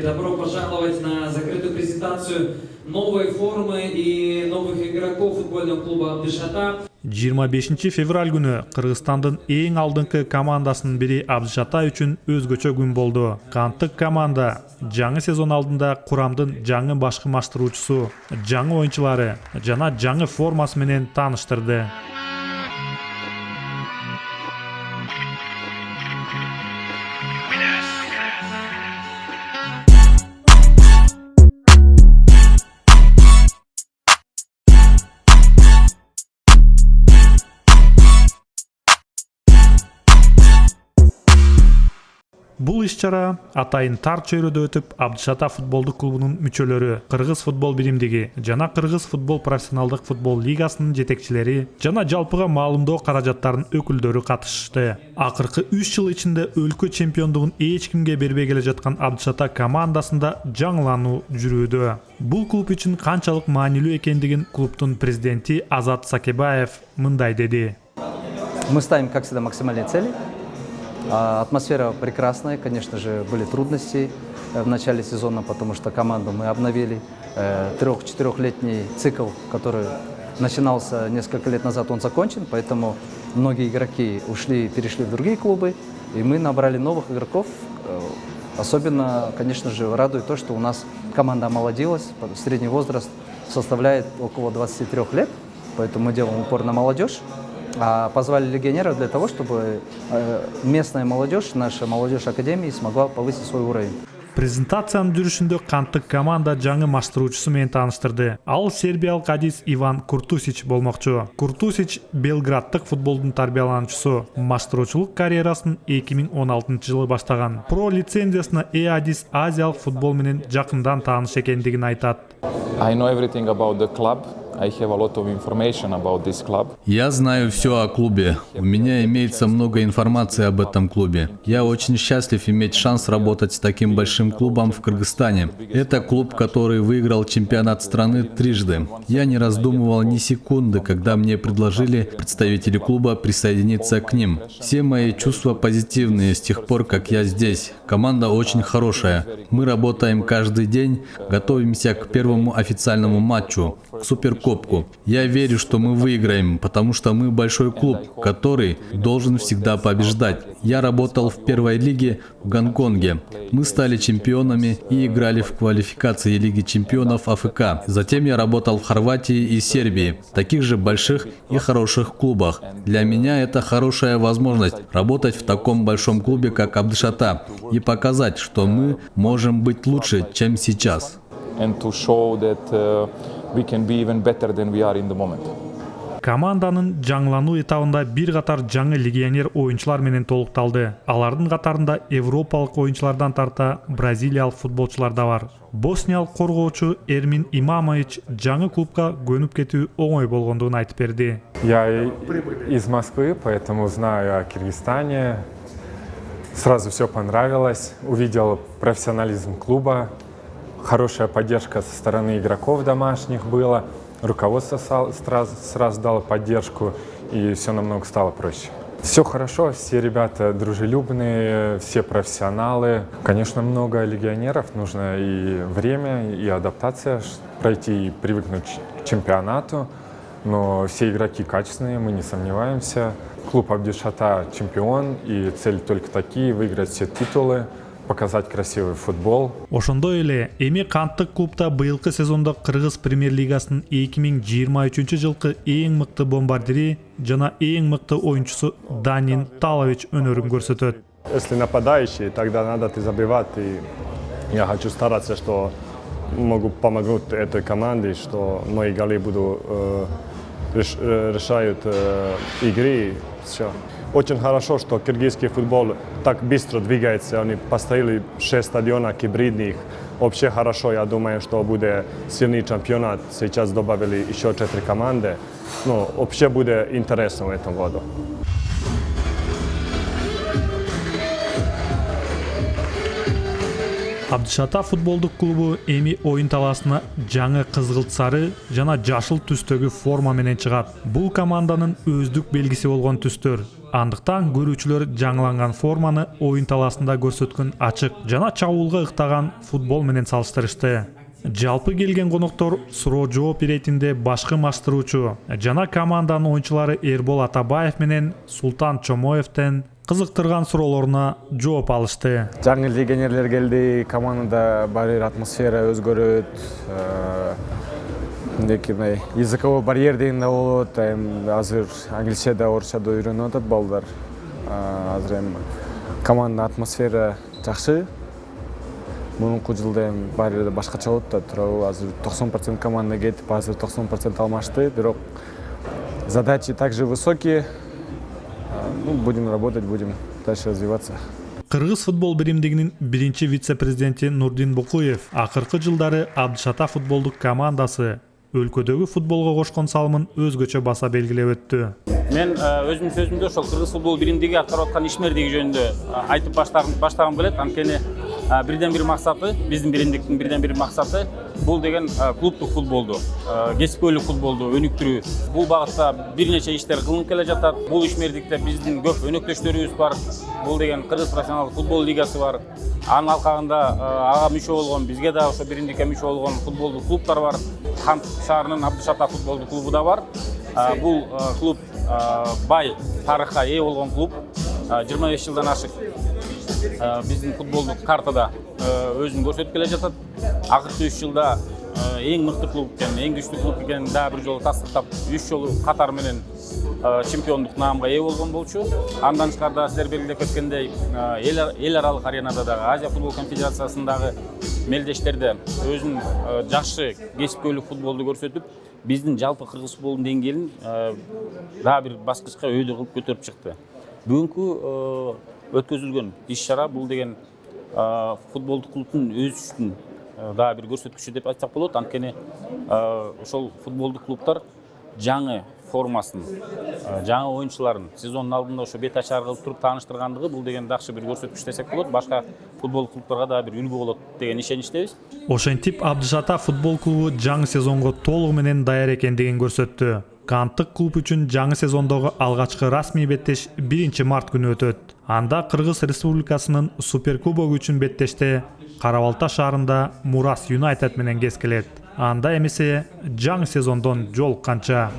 добро пожаловать на закрытую презентацию новой формы и новых игроков футбольного клуба Абдышата. 25 февраль күні Қырғызстандың ең алдыңғы командасының бірі Абдышата үшін өзгөчө күн болды. Канттык команда жаңы сезон алдында құрамдың жаңы башкармаштыруучусу, жаңы ойынчылары жана жаңы формасы менен тааныштырды. Бул иш-чара атайын тар чөйрөдө өтүп, Абдышата футболдук клубунун мүчөлөрү, Кыргыз футбол биримдиги жана Кыргыз футбол профессионалдык футбол лигасынын жетекчилери жана жалпыга маалымдоо каражаттарынын өкүлдөрү катышты. Акыркы 3 жыл ичинде өлкө чемпиондугун эч кимге бербей келе жаткан Абдышата командасында жаңылануу жүрүүдө. Бул клуб үчүн канчалык маанилүү экендигин клубдун президенти Азат Сакебаев мындай деди. Мы ставим, как всегда, максимальные цели. Атмосфера прекрасная, конечно же, были трудности в начале сезона, потому что команду мы обновили. 3-4-летний цикл, который начинался несколько лет назад, он закончен, поэтому многие игроки ушли, перешли в другие клубы, и мы набрали новых игроков. Особенно, конечно же, радует то, что у нас команда омолодилась, средний возраст составляет около 23 лет, поэтому мы делаем упор на молодежь. Позвали легионеров для того, чтобы местная молодежь, наша молодежь академии смогла повысить свой уровень. Презентациянын жүрүшүндө канттык команда жаңы маштыруучусу менен тааныштырды. Ал сербиялык адис Иван Куртусич болмокчу. Куртусич Белграддык футболдун тарбиялануучусу. Маштыруучулук карьерасын 2016-жылы баштаган. Про лицензиясына ээ адис азиялык футбол менен жакындан тааныш экендигин айтат. I know everything about the club. I have a lot of information about this club. Я знаю все о клубе. У меня имеется много информации об этом клубе. Я очень счастлив иметь шанс работать с таким большим клубом в Кыргызстане. Это клуб, который выиграл чемпионат страны трижды. Я не раздумывал ни секунды, когда мне предложили представители клуба присоединиться к ним. Все мои чувства позитивные с тех пор, как я здесь. Команда очень хорошая. Мы работаем каждый день, готовимся к первому официальному матчу, к Суперкубку. Я верю, что мы выиграем, потому что мы большой клуб, который должен всегда побеждать. Я работал в первой лиге в Гонконге. Мы стали чемпионами и играли в квалификации Лиги чемпионов АФК. Затем я работал в Хорватии и Сербии, таких же больших и хороших клубах. Для меня это хорошая возможность работать в таком большом клубе, как Абдышата, и показать, что мы можем быть лучше, чем сейчас. And to show that we can be even better than we are in the moment. Команданын жаңылануу этабында бир катар жаңы легионер оюнчулар менен толукталды. Алардын катарында европалык оюнчулардан тарта бразилиялык футболчулар да бар. Босниялык коргоочу Эрмин Имамович жаңы клубка көнүп кетүү оңой болгондугун айтып берди. Я из Москвы, поэтому знаю о Киргизстане. Сразу все понравилось. Увидел профессионализм клуба. Хорошая поддержка со стороны игроков домашних была. Руководство сразу дало поддержку, и все намного стало проще. Все хорошо, все ребята дружелюбные, все профессионалы. Конечно, много легионеров, нужно и время, и адаптация пройти, и привыкнуть к чемпионату. Но все игроки качественные, мы не сомневаемся. Клуб Абдышата чемпион, и цель только такие – выиграть все титулы. Показать красивый футбол. Ошондой эле эми канттык клубда быйылкы сезондо Кыргыз премьер-лигасынын 2023-жылкы эң мыкты бомбардири жана эң мыкты оюнчусу Данин Талович өнөрүн көрсөтөт. Если нападающий, тогда надо забивать, и я хочу стараться, что могу помогать этой команде, что мои голы будут решают игры, все. Очень хорошо, что киргизский футбол так быстро двигается. Они поставили 6 стадионов гибридных. Вообще хорошо, я думаю, что будет сильный чемпионат. Сейчас добавили еще 4 команды. Но вообще будет интересно в этом году. Абдышата футболдук клубу эми оюн талаасына жаңы кызгылт сары жана жашыл түстөгү форма менен чыгат. Бул команданын өздүк белгиси болгон түстөр. Андыктан көрүүчүлөр жаңыланган форманы оюн талаасында көрсөткөн ачык жана чабуулга ыктаган футбол менен салыштырышты. Жалпы келген коноктор суроо жооп иретинде башкы маштыруучу жана команданын оюнчулары Эрбол Атабаев менен Султан Чомоевден кызыктырган суроолоруна жооп алышты. Жаңы легионерлер келди, командада бар бир атмосфера өзгөрөт. Мындай языковой барьер деген да болот. Азыр англисче да, орусча да үйрөнүп атат балдар. Азыр командада атмосфера жакшы. Мурунку жылда бар жерде башкача болот да, туурабы? Азыр 90% команда кетип, азыр 90% алмашты, бирок задачи также высокие. Будем работать, будем дальше развиваться. Кыргыз футбол биримдигинин биринчи вице-президенти Нурдин Букуев акыркы жылдары Абдышата футболдук командасы өлкөдөгү футболго кошкон салымын өзгөчө баса белгилеп өттү. Мен өзүмдүн сөзүмдө ошол Кыргыз футбол биримдиги аткарып аткан ишмердиги жөнүндө айтып баштагым келет. Анткени бирден бир максаты, биздин биримдиктин бирден бир максаты бул деген клубдук футболду, кесипкөйлүк футболду өнүктүрүү. Бул багытта бир нече иштер кылынып келе жатат. Бул ишмердикте биздин көп өнөктөштөрүбүз бар. Бул деген Кыргыз профессионалдык футбол лигасы бар. Анын алкагында ага мүчө болгон, бизге да ошо биримдикке мүчө болгон футболдук клубтар бар. Кант шаарынын Абдышата футболдук клубу да бар. Бул клуб бай тарыхка ээ болгон клуб. 25 жылдан ашык биздин футболдук картада өзүн көрсөтүп келе жатат. Акыркы 3 жылда эң мыкты клуб экен, эң күчтүү клуб экенин дагы бир жолу тастыктап, 3 жолу катар менен чемпиондук наамга ээ болгон болчу. Андан тышкары силер белгилеп кеткендей, эл аралык аренада дагы Азия футбол конфедерациясындагы мелдештерде өзүнүн жакшы кесипкөйлүк футболду көрсөтүп, биздин жалпы кыргыз футболунун деңгээлин дагы бир баскычка өйдө кылып көтөрүп чыкты. Бүгүнкү өткөзүлгөн иш-чара бул деген футболдук клубдун өсүшүнүн дагы бир көрсөткүчү деп айтсак болот. Анткени ошол футболдук клубтар жаңы формасын, жаңы оюнчуларын сезондун алдында ошо бет ачар кылып туруп тааныштыргандыгы бул деген жакшы бир көрсөткүч десек болот. Башка футбол клубтарга дагы бир үлгү болот деген ишеничтебиз. Ошентип Абдышата футбол клубу жаңы сезонго толугу менен даяр экендигин көрсөттү. Канттык клуб үчүн жаңы сезондогу алгачкы расмий беттеш 1 март күнү өтөт. Анда Кыргыз Республикасынын суперкубогу үчүн беттеште Кара-Балта шаарында Мурас Юнайтед менен кескилет. Анда эмесе жаңы сезондон жолукканча.